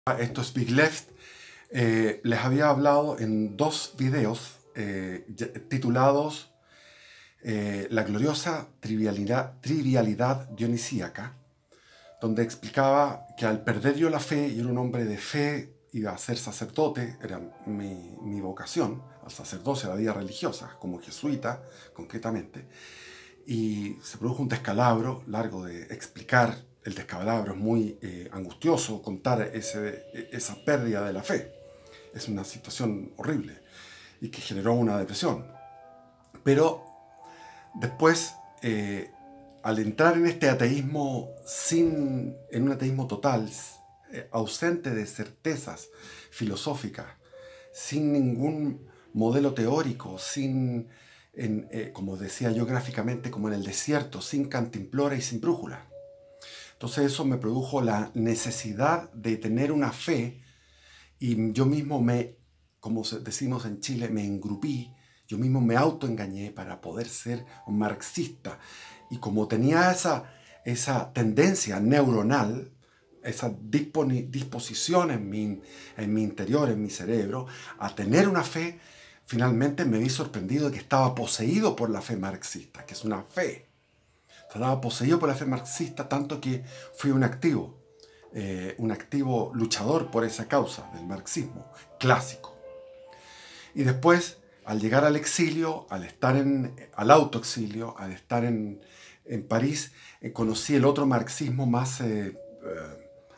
Esto es Big Left. Les había hablado en dos videos titulados La gloriosa trivialidad dionisíaca, donde explicaba que al perder yo la fe, y era un hombre de fe, iba a ser sacerdote, era mi vocación al sacerdocio, a la vida religiosa, como jesuita concretamente, y se produjo un descalabro largo de explicar. El descalabro es muy angustioso, contar esa pérdida de la fe. Es una situación horrible y que generó una depresión. Pero después, al entrar en este ateísmo, en un ateísmo total, ausente de certezas filosóficas, sin ningún modelo teórico, como decía yo gráficamente, como en el desierto, sin cantimplora y sin brújula. Entonces eso me produjo la necesidad de tener una fe, y yo mismo como decimos en Chile, me engrupí, yo mismo me autoengañé para poder ser un marxista. Y como tenía esa tendencia neuronal, esa disposición en mi interior, en mi cerebro, a tener una fe, finalmente me vi sorprendido de que estaba poseído por la fe marxista, que es una fe. Estaba poseído por la fe marxista, tanto que fui un activo luchador por esa causa del marxismo clásico. Y después, al llegar al exilio, al autoexilio, al estar en París, conocí el otro marxismo más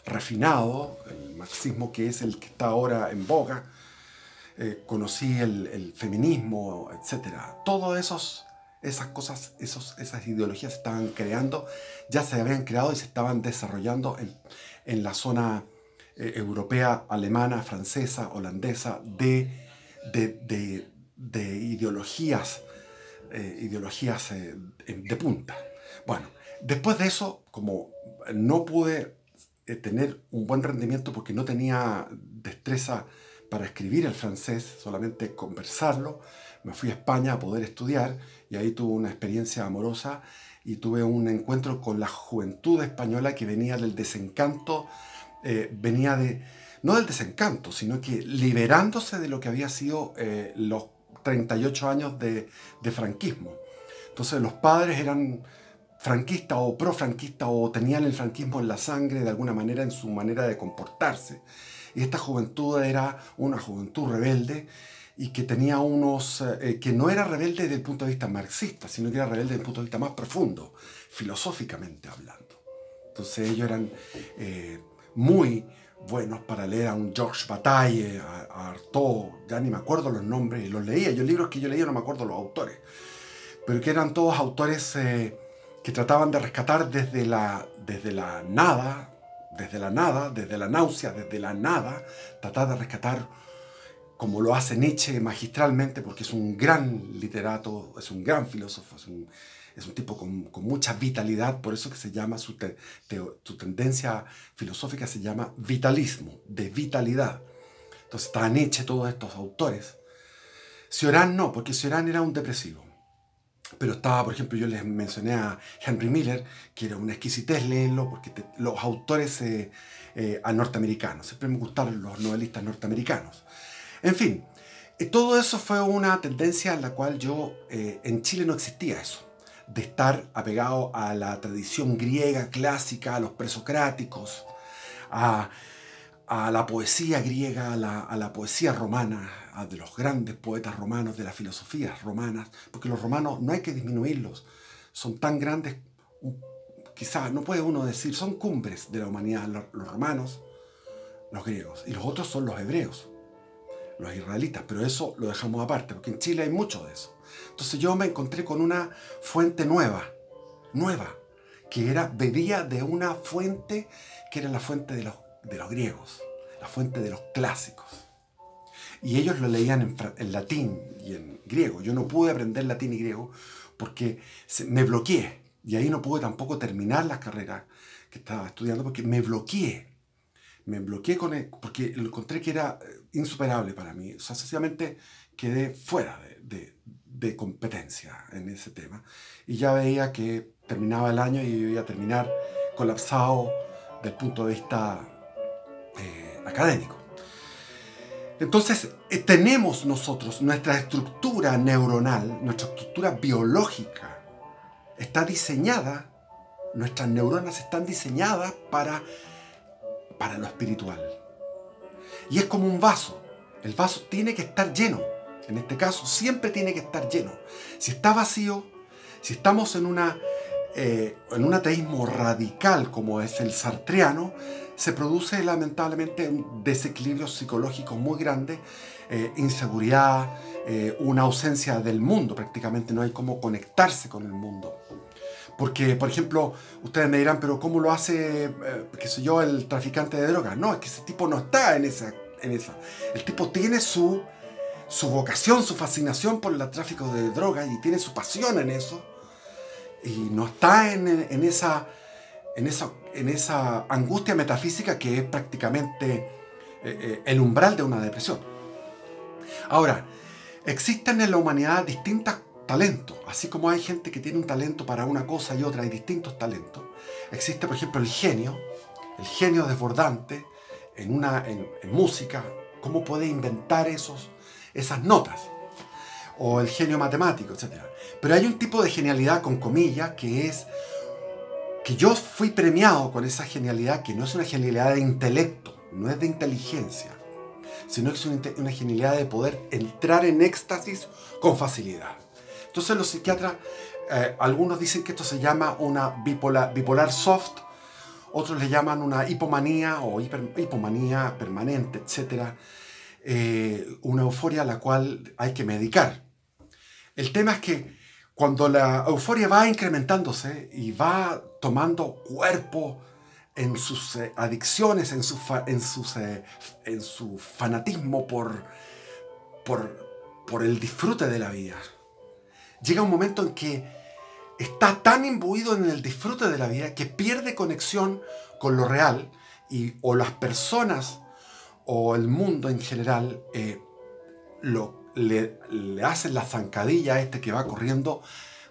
refinado, el marxismo que es el que está ahora en boga. Conocí el feminismo, etc. Todas esas cosas, esas ideologías se estaban creando, ya se habían creado y se estaban desarrollando en la zona europea, alemana, francesa, holandesa, de ideologías de punta. Bueno, después de eso, como no pude tener un buen rendimiento porque no tenía destreza para escribir el francés, solamente conversarlo, me fui a España a poder estudiar y ahí tuve una experiencia amorosa y tuve un encuentro con la juventud española que venía del desencanto, no del desencanto, sino que liberándose de lo que había sido los 38 años de franquismo. Entonces los padres eran franquistas o pro-franquistas o tenían el franquismo en la sangre de alguna manera en su manera de comportarse. Y esta juventud era una juventud rebelde y que tenía que no era rebelde desde el punto de vista marxista, sino que era rebelde desde el punto de vista más profundo, filosóficamente hablando. Entonces ellos eran muy buenos para leer a un Georges Bataille, a Artaud, ya ni me acuerdo los nombres, los leía, yo libros que yo leía no me acuerdo los autores, pero que eran todos autores que trataban de rescatar desde la nada, desde la náusea, desde la nada, tratar de rescatar, como lo hace Nietzsche magistralmente, porque es un gran literato, es un gran filósofo, es un tipo con mucha vitalidad, por eso que se llama, su tendencia filosófica se llama vitalismo, de vitalidad. Entonces está Nietzsche, todos estos autores. Cioran no, porque Cioran era un depresivo. Pero estaba, por ejemplo, yo les mencioné a Henry Miller, que era una exquisitez leerlo, porque los autores norteamericanos, siempre me gustaron los novelistas norteamericanos. En fin, todo eso fue una tendencia en la cual en Chile no existía eso, de estar apegado a la tradición griega clásica, a los presocráticos, a la poesía griega, a la poesía romana, de los grandes poetas romanos, de las filosofías romanas, porque los romanos no hay que disminuirlos, son tan grandes, quizás no puede uno decir, son cumbres de la humanidad, los romanos, los griegos, y los otros son los hebreos, los israelitas, pero eso lo dejamos aparte, porque en Chile hay mucho de eso. Entonces yo me encontré con una fuente nueva, que bebía de una fuente que era la fuente de los griegos, la fuente de los clásicos. Y ellos lo leían en latín y en griego. Yo no pude aprender latín y griego porque me bloqueé. Y ahí no pude tampoco terminar las carreras que estaba estudiando porque me bloqueé. Me bloqueé porque lo encontré que era insuperable para mí. O sea, sencillamente quedé fuera de competencia en ese tema. Y ya veía que terminaba el año y iba a terminar colapsado del punto de vista académico. Entonces, tenemos nosotros, nuestra estructura neuronal, nuestra estructura biológica, está diseñada, nuestras neuronas están diseñadas para lo espiritual. Y es como un vaso. El vaso tiene que estar lleno. En este caso, siempre tiene que estar lleno. Si está vacío, si estamos en un ateísmo radical como es el sartreano, se produce lamentablemente un desequilibrio psicológico muy grande, inseguridad, una ausencia del mundo, prácticamente no hay cómo conectarse con el mundo. Porque, por ejemplo, ustedes me dirán, pero ¿cómo lo hace, qué sé yo, el traficante de drogas? No, es que ese tipo no está en esa. El tipo tiene su vocación, su fascinación por el tráfico de drogas y tiene su pasión en eso. Y no está en esa angustia metafísica que es prácticamente el umbral de una depresión. Ahora, existen en la humanidad distintos talentos, así como hay gente que tiene un talento para una cosa y otra, hay distintos talentos. Existe, por ejemplo, el genio desbordante en música, cómo puede inventar esas notas, o el genio matemático, etc. Pero hay un tipo de genialidad con comillas que yo fui premiado con esa genialidad, que no es una genialidad de intelecto, no es de inteligencia, sino que es una genialidad de poder entrar en éxtasis con facilidad. Entonces los psiquiatras, algunos dicen que esto se llama una bipolar soft, otros le llaman una hipomanía o hipomanía permanente, etc. Una euforia a la cual hay que medicar. El tema es que cuando la euforia va incrementándose y va tomando cuerpo en sus adicciones, en su fanatismo por el disfrute de la vida, llega un momento en que está tan imbuido en el disfrute de la vida que pierde conexión con lo real o las personas o el mundo en general le hacen la zancadilla a este que va corriendo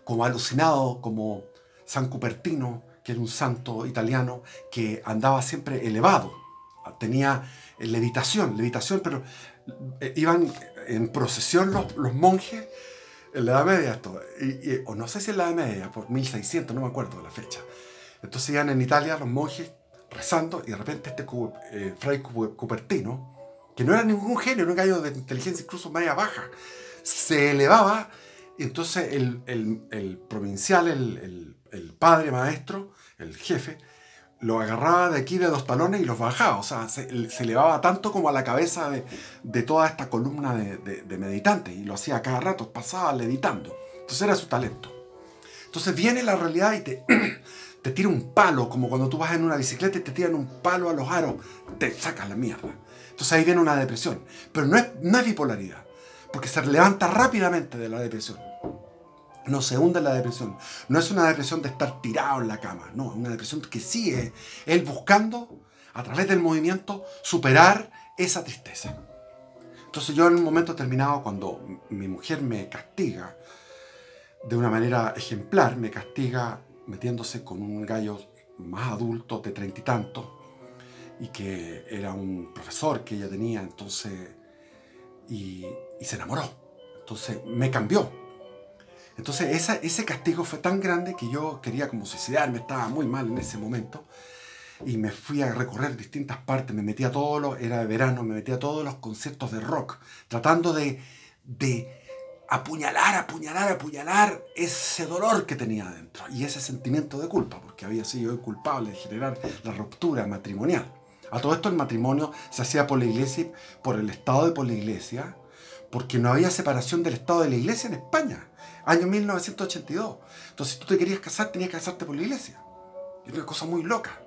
como alucinado, como San Cupertino, que era un santo italiano que andaba siempre elevado, tenía levitación, pero iban en procesión los monjes en la Edad Media, o no sé si en la Edad Media, por 1600, no me acuerdo de la fecha. Entonces iban en Italia los monjes rezando y de repente fray Cupertino, que no era ningún genio, era un gallo de inteligencia incluso media baja, se elevaba y entonces el provincial, el padre maestro, el jefe, lo agarraba de aquí de los talones y los bajaba, o sea, se elevaba tanto como a la cabeza de toda esta columna de meditantes, y lo hacía cada rato, pasaba levitando. Entonces era su talento. Entonces viene la realidad y te tira un palo, como cuando tú vas en una bicicleta y te tiran un palo a los aros, te sacas la mierda. Entonces ahí viene una depresión, pero no es bipolaridad, porque se levanta rápidamente de la depresión. No se hunde en la depresión. No es una depresión de estar tirado en la cama. No, es una depresión que sigue él buscando, a través del movimiento, superar esa tristeza. Entonces yo en un momento determinado, cuando mi mujer me castiga de una manera ejemplar, me castiga metiéndose con un gallo más adulto, de 30 y tantos, y que era un profesor que ella tenía, entonces, y se enamoró. Entonces me cambió. Entonces ese castigo fue tan grande que yo quería como suicidarme, estaba muy mal en ese momento, y me fui a recorrer distintas partes, me metí a era de verano, me metí a todos los conciertos de rock, tratando de apuñalar ese dolor que tenía adentro y ese sentimiento de culpa, porque había sido yo culpable de generar la ruptura matrimonial. A todo esto el matrimonio se hacía por la iglesia, por el estado de por la iglesia, porque no había separación del estado de la iglesia en España. Año 1982. Entonces, si tú te querías casar, tenías que casarte por la iglesia. Es una cosa muy loca.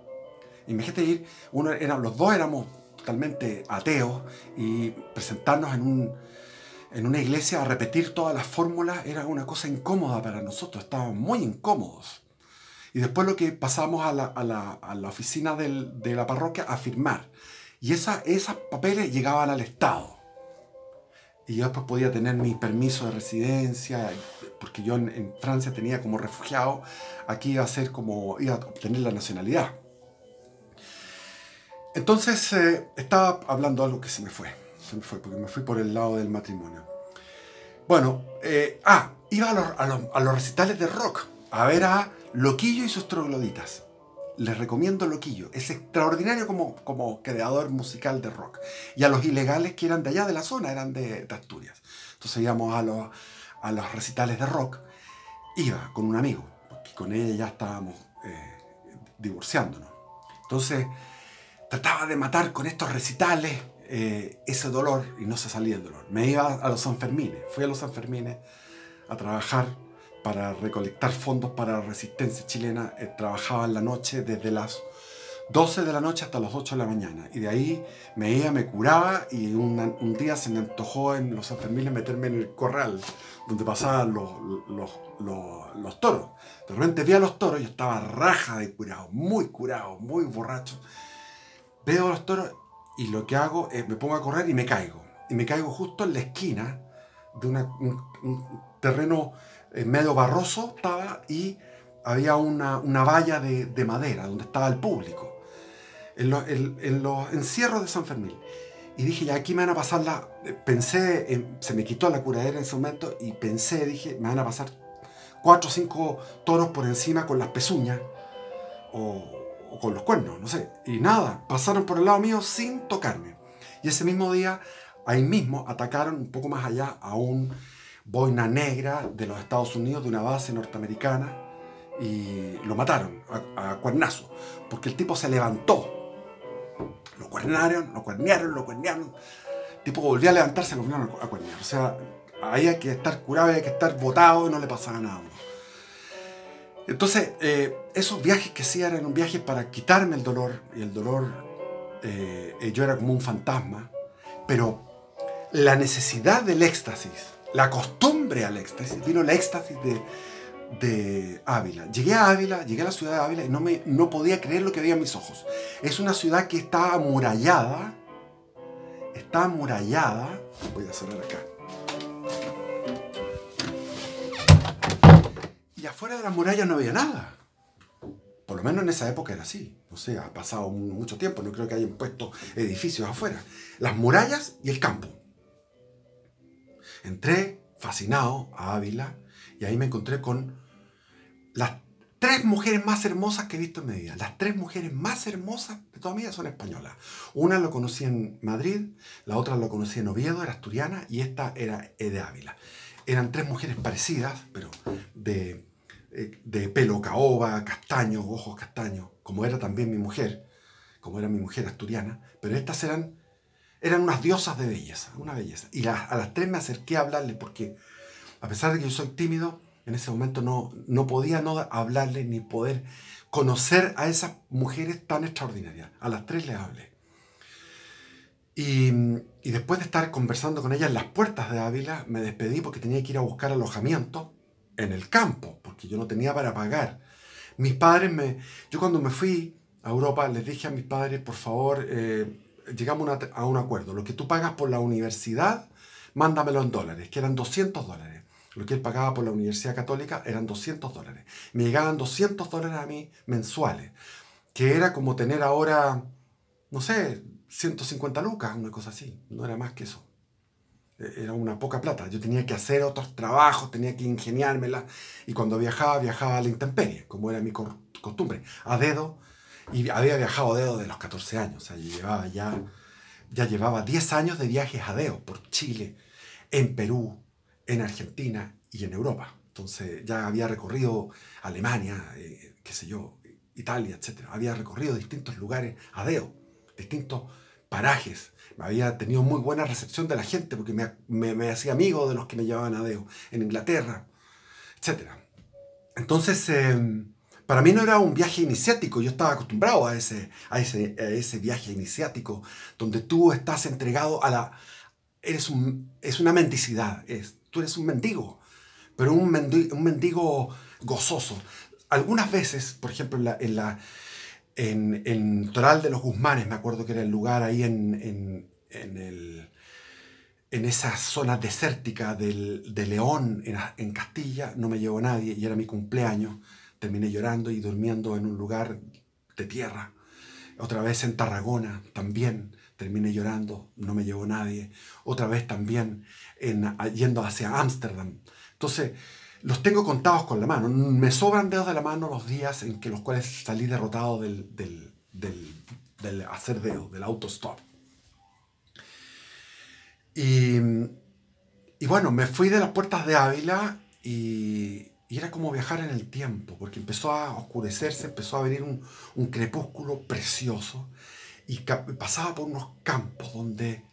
Imagínate los dos éramos totalmente ateos, y presentarnos en una iglesia a repetir todas las fórmulas era una cosa incómoda para nosotros. Estábamos muy incómodos. Y después lo que pasamos a la oficina de la parroquia a firmar. Y esos papeles llegaban al Estado. Y yo después podía tener mi permiso de residencia, porque yo en Francia tenía como refugiado, aquí iba a obtener la nacionalidad. Entonces estaba hablando algo que se me fue porque me fui por el lado del matrimonio. Bueno, iba a los recitales de rock a ver a Loquillo y sus trogloditas. Les recomiendo Loquillo, es extraordinario como creador musical de rock. Y a los Ilegales, que eran de allá de la zona, eran de Asturias. Entonces íbamos a los recitales de rock, iba con un amigo, porque con ella ya estábamos divorciándonos. Entonces trataba de matar con estos recitales ese dolor y no se salía el dolor. Me iba a los Sanfermines, fui a los Sanfermines a trabajar para recolectar fondos para la resistencia chilena. Trabajaba en la noche desde las 12 de la noche hasta las 8 de la mañana. Y de ahí me iba, me curaba y un día se me antojó en los Sanfermines meterme en el corral donde pasaban los toros. De repente vi a los toros, yo estaba raja de curado, muy borracho. Veo a los toros y lo que hago es me pongo a correr y me caigo. Y me caigo justo en la esquina de un terreno medio barroso estaba, y había una valla de madera donde estaba el público, en los encierros de San Fermín. Y dije, ya aquí me van a pasar pensé, se me quitó la curadera en ese momento y dije, me van a pasar 4 o 5 toros por encima con las pezuñas o con los cuernos, no sé. Y nada, pasaron por el lado mío sin tocarme. Y ese mismo día, ahí mismo, atacaron un poco más allá a un boina negra de los Estados Unidos, de una base norteamericana, y lo mataron a cuernazo, porque el tipo se levantó. Lo cuernearon. El tipo volvió a levantarse y lo volvieron a cuernear. O sea, ahí hay que estar curado, hay que estar botado y no le pasaba nada a uno. Entonces, esos viajes que hacía eran viajes para quitarme el dolor, y el dolor, yo era como un fantasma, pero la necesidad del éxtasis, la costumbre al éxtasis, vino el éxtasis de Ávila. Llegué a Ávila, llegué a la ciudad de Ávila y no podía creer lo que veía en mis ojos. Es una ciudad que está amurallada, voy a cerrar acá. Y afuera de las murallas no había nada. Por lo menos en esa época era así. No sé, ha pasado mucho tiempo, no creo que hayan puesto edificios afuera. Las murallas y el campo. Entré fascinado a Ávila y ahí me encontré con las 3 mujeres más hermosas que he visto en mi vida. Las 3 mujeres más hermosas de toda mi vida son españolas. Una lo conocí en Madrid, la otra lo conocí en Oviedo, era asturiana, y esta era de Ávila. Eran 3 mujeres parecidas, pero de pelo caoba, castaño, ojos castaños, como era también mi mujer, como era mi mujer asturiana, pero estas eran unas diosas de belleza, una belleza. Y a las 3 me acerqué a hablarles porque, a pesar de que yo soy tímido, en ese momento no podía no hablarles ni poder conocer a esas mujeres tan extraordinarias. A las 3 les hablé. Y después de estar conversando con ellas en las puertas de Ávila, me despedí porque tenía que ir a buscar alojamiento en el campo, porque yo no tenía para pagar. Mis padres yo cuando me fui a Europa les dije a mis padres, por favor, llegamos a un acuerdo. Lo que tú pagas por la universidad, mándamelo en dólares, que eran $200. Lo que él pagaba por la Universidad Católica eran $200. Me llegaban $200 a mí mensuales, que era como tener ahora, no sé, 150 lucas, una cosa así. No era más que eso. Era una poca plata. Yo tenía que hacer otros trabajos, tenía que ingeniármela. Y cuando viajaba a la intemperie, como era mi costumbre, a dedo. Y había viajado a dedo de los 14 años. O sea, ya llevaba 10 años de viajes a dedo por Chile, en Perú, en Argentina y en Europa. Entonces ya había recorrido Alemania, qué sé yo, Italia, etc. Había recorrido distintos lugares a dedo, distintos parajes. Había tenido muy buena recepción de la gente porque me hacía amigo de los que me llevaban a deo en Inglaterra, etc. Entonces, para mí no era un viaje iniciático. Yo estaba acostumbrado a ese viaje iniciático donde tú estás entregado es una mendicidad. Tú eres un mendigo, pero un mendigo gozoso. Algunas veces, por ejemplo, en Toral de los Guzmanes, me acuerdo que era el lugar ahí en esa zona desértica de León, en Castilla, no me llevó nadie y era mi cumpleaños. Terminé llorando y durmiendo en un lugar de tierra. Otra vez en Tarragona también terminé llorando, no me llevó nadie. Otra vez también yendo hacia Ámsterdam. Entonces, los tengo contados con la mano. Me sobran dedos de la mano los días en que los cuales salí derrotado del hacer dedo, del autostop. Y bueno, me fui de las puertas de Ávila y era como viajar en el tiempo, porque empezó a oscurecerse, empezó a venir un crepúsculo precioso y pasaba por unos campos donde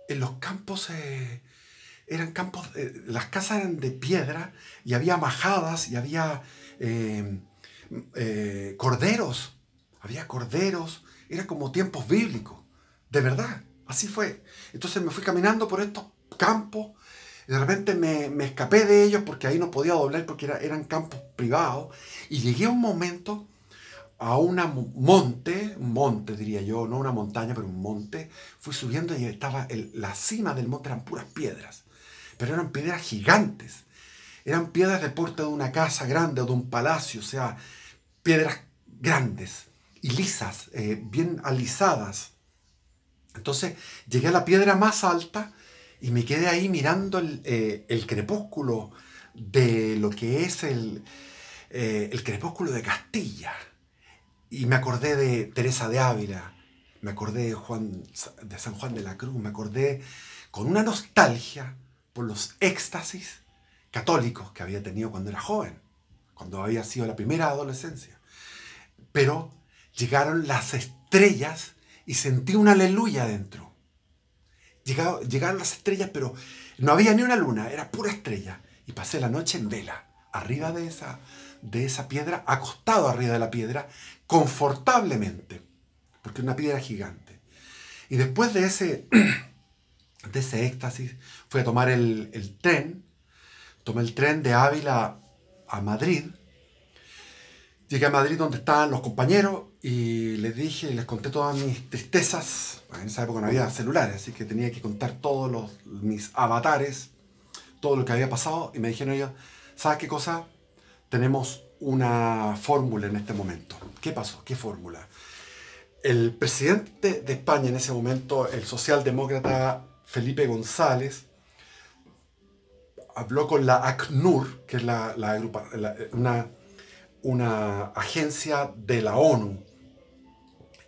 en los campos eran campos, las casas eran de piedra y había majadas y había corderos, era como tiempos bíblicos, de verdad, así fue. Entonces me fui caminando por estos campos y de repente me escapé de ellos porque ahí no podía doblar porque eran campos privados y llegué a un momento a un monte diría yo, no una montaña, pero un monte. Fui subiendo y estaba la cima del monte, eran puras piedras, pero eran piedras gigantes, eran piedras de porte de una casa grande o de un palacio, o sea, piedras grandes y lisas, bien alisadas. Entonces llegué a la piedra más alta y me quedé ahí mirando el crepúsculo de lo que es el crepúsculo de Castilla. Y me acordé de Teresa de Ávila, me acordé de San Juan de la Cruz, me acordé con una nostalgia por los éxtasis católicos que había tenido cuando era joven, cuando había sido la primera adolescencia. Pero llegaron las estrellas y sentí una aleluya dentro. Llegaron las estrellas, pero no había ni una luna, era pura estrella. Y pasé la noche en vela, arriba de esa piedra, acostado arriba de la piedra, confortablemente, porque es una piedra gigante. Y después de ese éxtasis, fui a tomar el tren. Tomé el tren de Ávila a Madrid. Llegué a Madrid donde estaban los compañeros y les conté todas mis tristezas. En esa época no había celulares, así que tenía que contar todos mis avatares, todo lo que había pasado. Y me dijeron ellos, ¿sabes qué cosa? Tenemos una fórmula en este momento. ¿Qué pasó? ¿Qué fórmula? El presidente de España en ese momento, el socialdemócrata Felipe González, habló con la ACNUR, que es una agencia de la ONU,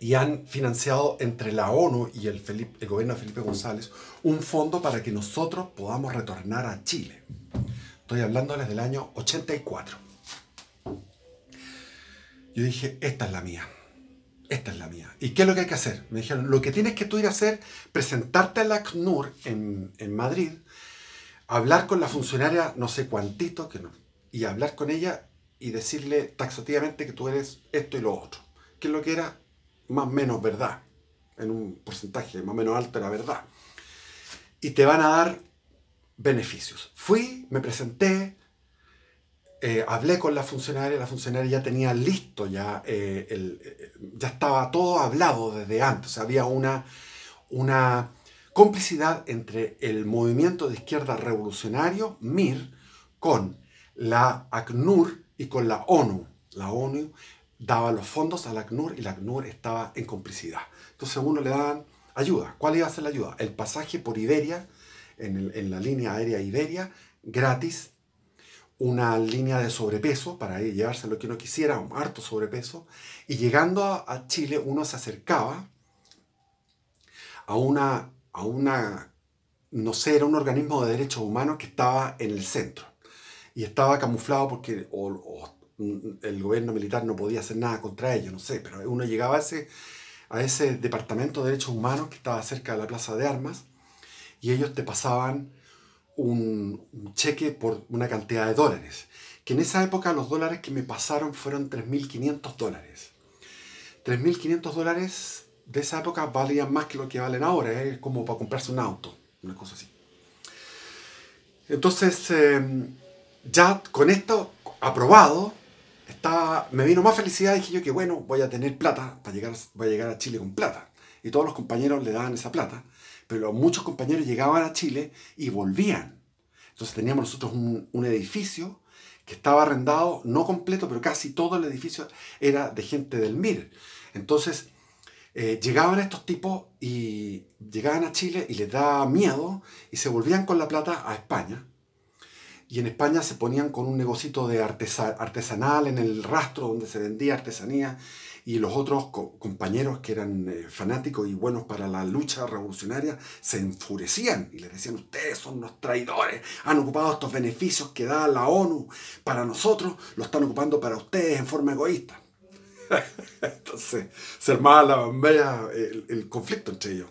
y han financiado entre la ONU y el gobierno de Felipe González un fondo para que nosotros podamos retornar a Chile. Estoy hablándoles del año 84. Yo dije, esta es la mía. Esta es la mía. ¿Y qué es lo que hay que hacer? Me dijeron, lo que tienes que tú ir a hacer, presentarte a la ACNUR en Madrid, hablar con la funcionaria no sé cuantito, y hablar con ella y decirle taxativamente que tú eres esto y lo otro. Que es lo que era más o menos verdad. En un porcentaje más o menos alto era verdad. Y te van a dar beneficios. Fui, me presenté, hablé con la funcionaria ya tenía listo, ya estaba todo hablado desde antes. O sea, había una complicidad entre el movimiento de izquierda revolucionario, MIR, con la ACNUR y con la ONU. La ONU daba los fondos a la ACNUR y la ACNUR estaba en complicidad. Entonces a uno le daban ayuda. ¿Cuál iba a ser la ayuda? El pasaje por Iberia, en la línea aérea Iberia, gratis. Una línea de sobrepeso para llevarse lo que uno quisiera, un harto sobrepeso. Y llegando a Chile uno se acercaba a no sé, era un organismo de derechos humanos que estaba en el centro. Y estaba camuflado porque el gobierno militar no podía hacer nada contra ellos, no sé, pero uno llegaba a ese departamento de derechos humanos que estaba cerca de la Plaza de Armas y ellos te pasaban un cheque por una cantidad de dólares, que en esa época los dólares que me pasaron fueron $3.500. $3.500 de esa época valían más que lo que valen ahora, es como para comprarse un auto, una cosa así. Entonces, ya con esto aprobado, me vino más felicidad. Dije yo que bueno, voy a tener plata, voy a llegar a Chile con plata. Y todos los compañeros le daban esa plata, pero muchos compañeros llegaban a Chile y volvían. Entonces teníamos nosotros un edificio que estaba arrendado, no completo, pero casi todo el edificio era de gente del MIR. Entonces, llegaban estos tipos y llegaban a Chile y les daba miedo y se volvían con la plata a España. Y en España se ponían con un negocito de artesanal en el rastro donde se vendía artesanía, y los otros compañeros que eran fanáticos y buenos para la lucha revolucionaria se enfurecían y les decían: ustedes son unos traidores, han ocupado estos beneficios que da la ONU para nosotros, lo están ocupando para ustedes en forma egoísta. Entonces se armaba la bambera, el conflicto entre ellos.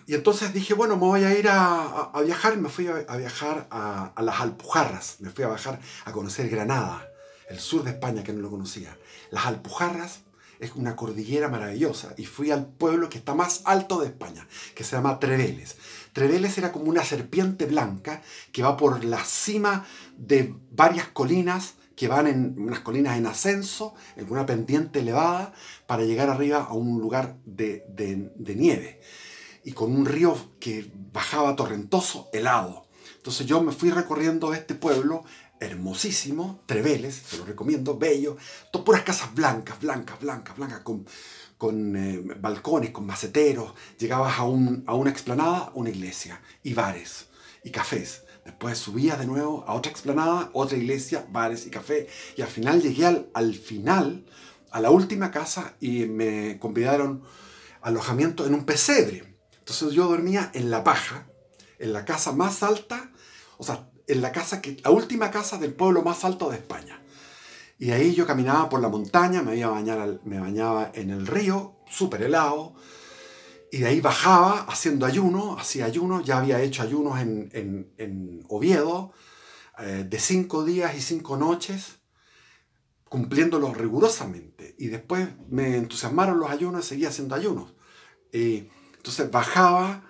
Y entonces dije, bueno, me voy a ir a viajar. Me fui a viajar a las Alpujarras. Me fui a viajar a conocer Granada, el sur de España, que no lo conocía. Las Alpujarras es una cordillera maravillosa. Y fui al pueblo que está más alto de España, que se llama Treveles. Treveles era como una serpiente blanca que va por la cima de varias colinas, que van en unas colinas en ascenso, en una pendiente elevada, para llegar arriba a un lugar de nieve. Y con un río que bajaba torrentoso, helado. Entonces yo me fui recorriendo este pueblo hermosísimo, Treveles, se lo recomiendo, bello, puras casas blancas, con balcones, con maceteros. Llegabas a una explanada, una iglesia, y bares, y cafés. Después subías de nuevo a otra explanada, otra iglesia, bares y café. Y al final llegué al final, a la última casa, y me convidaron alojamiento en un pesebre. Entonces yo dormía en la paja, en la casa más alta, o sea, en la última casa del pueblo más alto de España. Y ahí yo caminaba por la montaña, me bañaba en el río, súper helado, y de ahí bajaba haciendo ayuno, hacía ayuno, ya había hecho ayunos en Oviedo, de 5 días y 5 noches, cumpliéndolos rigurosamente. Y después me entusiasmaron los ayunos y seguía haciendo ayunos. Entonces bajaba,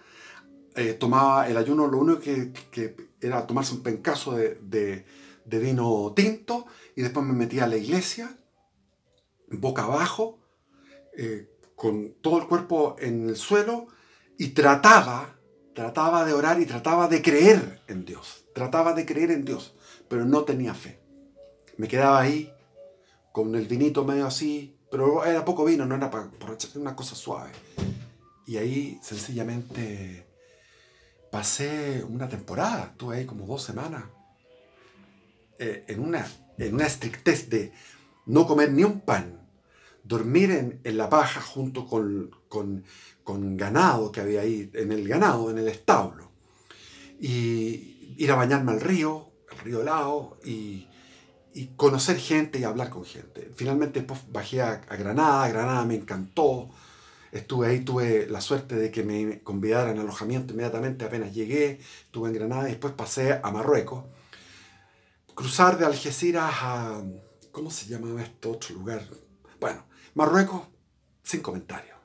tomaba el ayuno, lo único que era tomarse un pencazo de vino tinto, y después me metía a la iglesia, boca abajo, con todo el cuerpo en el suelo, y trataba de orar y trataba de creer en Dios. Trataba de creer en Dios, pero no tenía fe. Me quedaba ahí, con el vinito medio así, pero era poco vino, no era para echarse una cosa suave. Y ahí sencillamente pasé una temporada, estuve ahí como 2 semanas, en una estrictez de no comer ni un pan, dormir en la paja junto con ganado que había ahí, en el establo, y ir a bañarme al río helado, y conocer gente y hablar con gente. Finalmente después bajé a Granada me encantó. Estuve ahí, tuve la suerte de que me convidaran a alojamiento inmediatamente apenas llegué. Estuve en Granada y después pasé a Marruecos. Cruzar de Algeciras a... ¿Cómo se llamaba este otro lugar? Bueno, Marruecos, sin comentarios.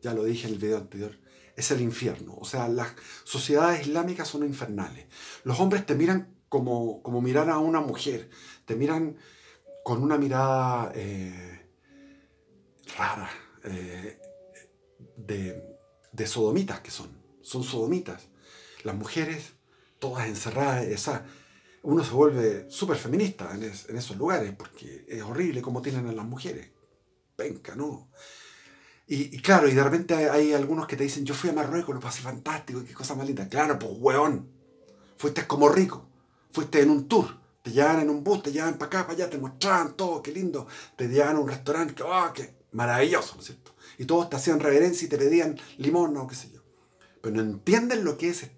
Ya lo dije en el video anterior. Es el infierno. O sea, las sociedades islámicas son infernales. Los hombres te miran como mirar a una mujer. Te miran con una mirada rara. De sodomitas que son sodomitas. Las mujeres, todas encerradas, uno se vuelve súper feminista en esos lugares, porque es horrible cómo tienen a las mujeres. Penca, ¿no? Y claro, y de repente hay algunos que te dicen: yo fui a Marruecos, lo pasé fantástico, qué cosa más linda. Claro, pues hueón, fuiste como rico, fuiste en un tour, te llevaban en un bus, te llevaban para acá, para allá, te mostraban todo, qué lindo, te llevaban a un restaurante, qué maravilloso, ¿no es cierto? Y todos te hacían reverencia y te pedían limón o qué sé yo. Pero no entienden lo que es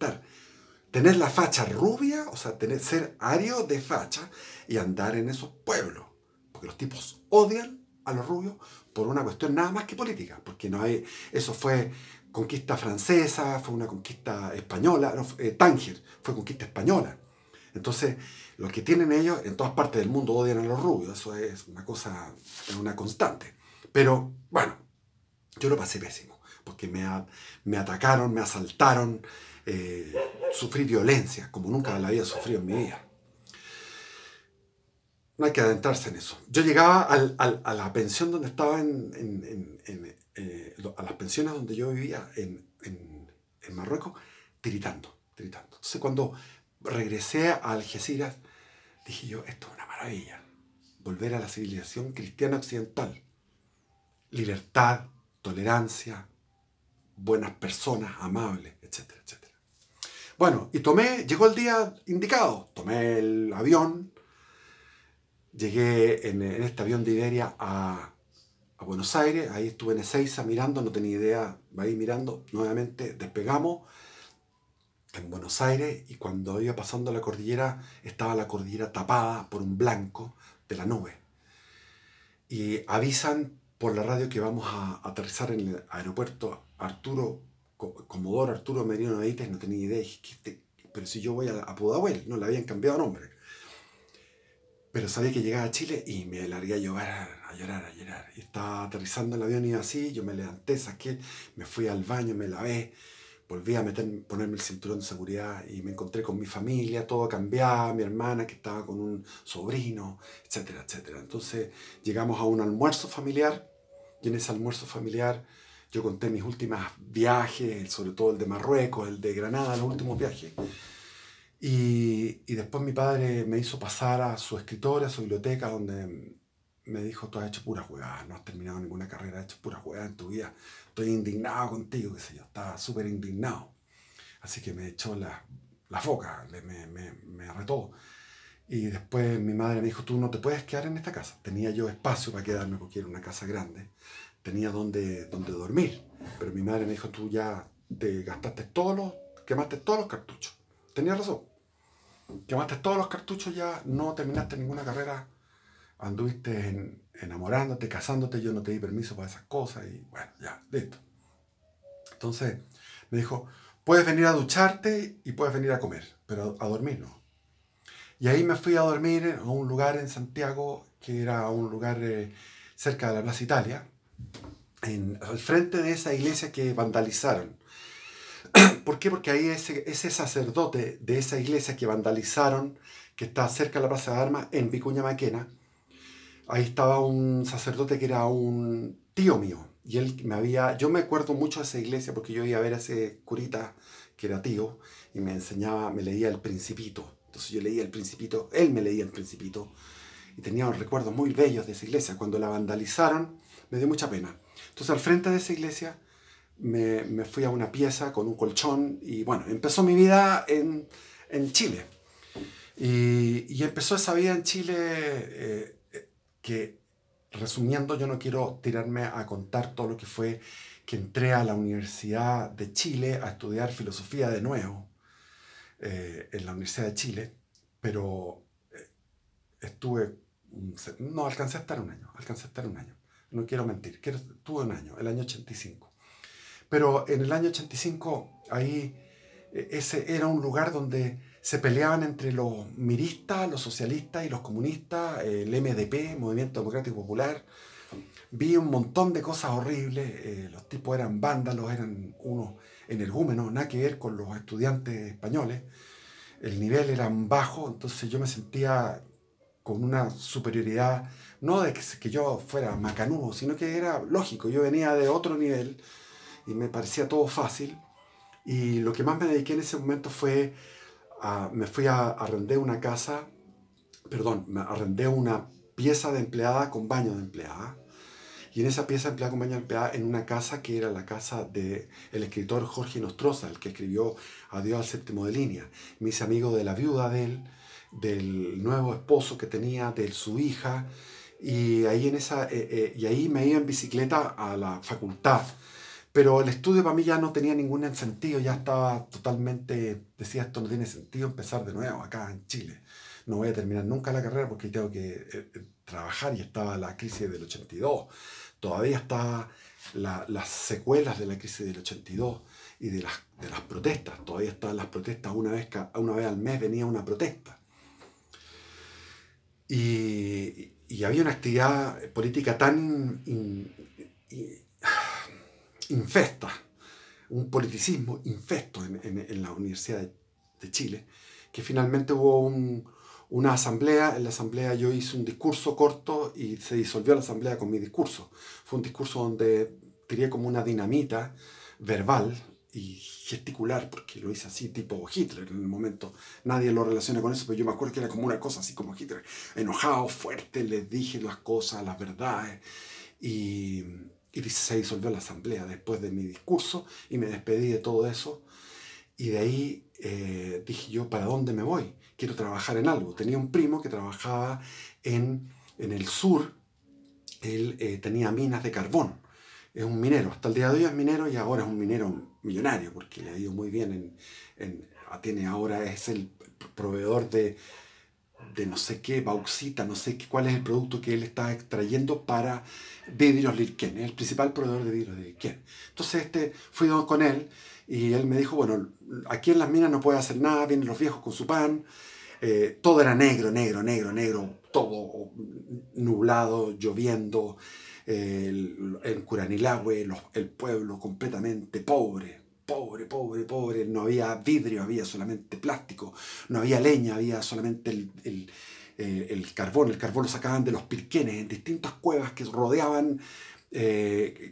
tener la facha rubia, o sea, ser ario de facha y andar en esos pueblos. Porque los tipos odian a los rubios por una cuestión nada más que política. Porque eso fue conquista francesa, fue una conquista española, no, Tánger fue conquista española. Entonces, lo que tienen ellos en todas partes del mundo odian a los rubios. Eso es una constante. Pero, bueno, yo lo pasé pésimo, porque me atacaron, me asaltaron, sufrí violencia, como nunca la había sufrido en mi vida. No hay que adentrarse en eso. Yo llegaba a la pensión donde estaba, a las pensiones donde yo vivía en Marruecos, tiritando. Entonces cuando regresé a Algeciras, dije yo: esto es una maravilla. volver a la civilización cristiana occidental. Libertad, tolerancia, buenas personas, amables, etcétera, etcétera. Bueno, y llegó el día indicado, tomé el avión, llegué en este avión de Iberia a Buenos Aires, ahí estuve en Ezeiza mirando, no tenía idea, ahí mirando, nuevamente despegamos en Buenos Aires, y cuando iba pasando la cordillera, estaba la cordillera tapada por un blanco de la nube. Y avisan por la radio que vamos a aterrizar en el aeropuerto Comodoro Arturo Merino Benítez. No tenía idea, dije, pero si yo voy a Pudahuel, no le habían cambiado nombre. Pero sabía que llegaba a Chile y me largué a llorar. Y estaba aterrizando el avión y así, yo me levanté, saqué, me fui al baño, me lavé, volví a ponerme el cinturón de seguridad y me encontré con mi familia, todo cambiaba, mi hermana que estaba con un sobrino, etcétera, etcétera. Entonces llegamos a un almuerzo familiar, y en ese almuerzo familiar yo conté mis últimos viajes, sobre todo el de Marruecos, el de Granada, los últimos viajes. Y después mi padre me hizo pasar a su escritorio, a su biblioteca, donde me dijo: tú has hecho puras jugadas, no has terminado ninguna carrera, has hecho puras jugadas en tu vida, estoy indignado contigo, qué sé yo, estaba súper indignado. Así que me echó la foca, me retó. Y después mi madre me dijo: tú no te puedes quedar en esta casa. Tenía yo espacio para quedarme porque era una casa grande, tenía donde dormir, pero mi madre me dijo: tú ya te gastaste quemaste todos los cartuchos. Tenía razón. Quemaste todos los cartuchos, ya no terminaste ninguna carrera, anduviste enamorándote, casándote, yo no te di permiso para esas cosas y bueno, ya, listo. Entonces me dijo: puedes venir a ducharte y puedes venir a comer, pero a dormir no. Y ahí me fui a dormir a un lugar en Santiago, que era un lugar cerca de la Plaza Italia, al frente de esa iglesia que vandalizaron. ¿Por qué? Porque ahí ese sacerdote de esa iglesia que vandalizaron, que está cerca de la Plaza de Armas, en Vicuña Maquena, ahí estaba un sacerdote que era un tío mío. Y yo me acuerdo mucho de esa iglesia porque yo iba a ver a ese curita que era tío y me leía el Principito. Entonces yo leía el Principito, él me leía el Principito y tenía recuerdos muy bellos de esa iglesia. Cuando la vandalizaron me dio mucha pena. Entonces al frente de esa iglesia me fui a una pieza con un colchón y bueno, empezó mi vida en Chile. Y empezó esa vida en Chile que, resumiendo, yo no quiero tirarme a contar todo lo que fue que entré a la Universidad de Chile a estudiar filosofía de nuevo, en la Universidad de Chile, pero no, alcancé a estar un año, no quiero mentir, estuve un año, el año 85. Pero en el año 85, ahí, ese era un lugar donde se peleaban entre los miristas, los socialistas y los comunistas, el MDP, Movimiento Democrático Popular. Vi un montón de cosas horribles, los tipos eran vándalos, eran unos energúmenos, nada que ver con los estudiantes españoles. El nivel era bajo, entonces yo me sentía con una superioridad, no de que yo fuera macanudo, sino que era lógico, yo venía de otro nivel y me parecía todo fácil. Y lo que más me dediqué en ese momento fue, me fui a arrendé una casa, me arrendé una pieza de empleada con baño de empleada. Y en esa pieza de empleada con baño de empleada, en una casa que era la casa del escritor Jorge Nostroza, el que escribió Adiós al séptimo de línea. Me hice amigo de la viuda de él, del nuevo esposo que tenía, de su hija. Y ahí, y ahí me iba en bicicleta a la facultad. Pero el estudio para mí ya no tenía ningún sentido, ya estaba totalmente, decía, esto no tiene sentido empezar de nuevo acá en Chile. No voy a terminar nunca la carrera porque tengo que trabajar, y estaba la crisis del 82. Todavía está las secuelas de la crisis del 82 y de las protestas. Todavía están las protestas, una vez al mes venía una protesta. Y había una actividad política tan infesta, un politicismo infesto en la Universidad de Chile, que finalmente hubo una asamblea. En la asamblea yo hice un discurso corto y se disolvió la asamblea con mi discurso. Fue un discurso donde tiré como una dinamita verbal y gesticular, porque lo hice así tipo Hitler en el momento. Nadie lo relaciona con eso, pero yo me acuerdo que era como una cosa así como Hitler. Enojado, fuerte, les dije las cosas, las verdades. Y se disolvió la asamblea después de mi discurso y me despedí de todo eso. Y de ahí dije yo, ¿para dónde me voy? Quiero trabajar en algo. Tenía un primo que trabajaba en el sur. Él tenía minas de carbón. Es un minero. Hasta el día de hoy es minero y ahora es un minero millonario porque le ha ido muy bien. Ahora es el proveedor de no sé qué, bauxita, no sé qué, cuál es el producto que él está extrayendo para vidrios Lirquén. Es el principal proveedor de vidrios de Lirquén. Entonces fui con él y él me dijo, bueno, aquí en las minas no puede hacer nada, vienen los viejos con su pan. Todo era negro, todo nublado, lloviendo. En Curanilahue, el pueblo completamente pobre. Pobre, no había vidrio, había solamente plástico, no había leña, había solamente el carbón lo sacaban de los pirquenes en distintas cuevas que rodeaban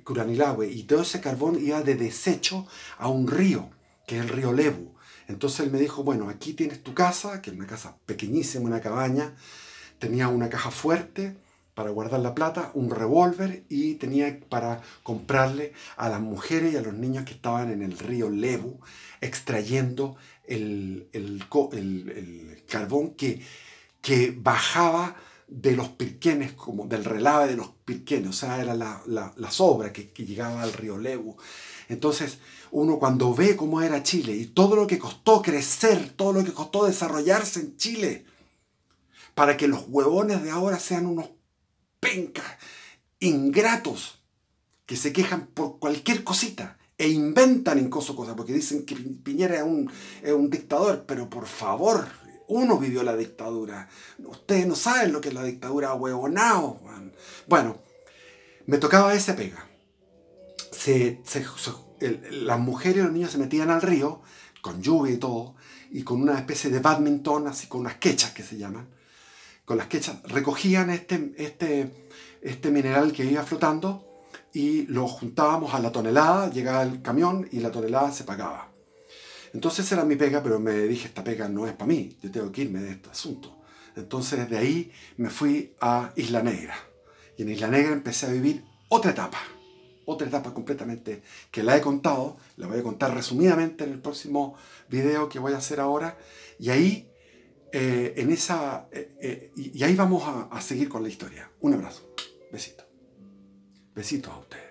Curanilahue, y todo ese carbón iba de desecho a un río, que es el río Lebu. Entonces él me dijo, bueno, aquí tienes tu casa, que es una casa pequeñísima, una cabaña, tenía una caja fuerte para guardar la plata, un revólver, y tenía para comprarle a las mujeres y a los niños que estaban en el río Lebu extrayendo el carbón que bajaba de los pirquenes, como del relave de los pirquenes, o sea, era la sobra que llegaba al río Lebu. Entonces, uno cuando ve cómo era Chile y todo lo que costó crecer, todo lo que costó desarrollarse en Chile, para que los huevones de ahora sean unos pencas, ingratos, que se quejan por cualquier cosita e inventan incluso cosas, porque dicen que Piñera es un dictador, pero por favor, uno vivió la dictadura. Ustedes no saben lo que es la dictadura, huevonao. Bueno, me tocaba ese pega. Las mujeres y los niños se metían al río, con lluvia y todo, y con una especie de badminton, así con unas quechas que se llaman. Con las quechas recogían este mineral que iba flotando y lo juntábamos a la tonelada, llegaba el camión y la tonelada se pagaba. Entonces era mi pega, pero me dije, esta pega no es para mí, yo tengo que irme de este asunto. Entonces de ahí me fui a Isla Negra. Y en Isla Negra empecé a vivir otra etapa completamente que la he contado, la voy a contar resumidamente en el próximo video que voy a hacer ahora. Y ahí, y ahí vamos a seguir con la historia. Un abrazo, besito, besitos a ustedes.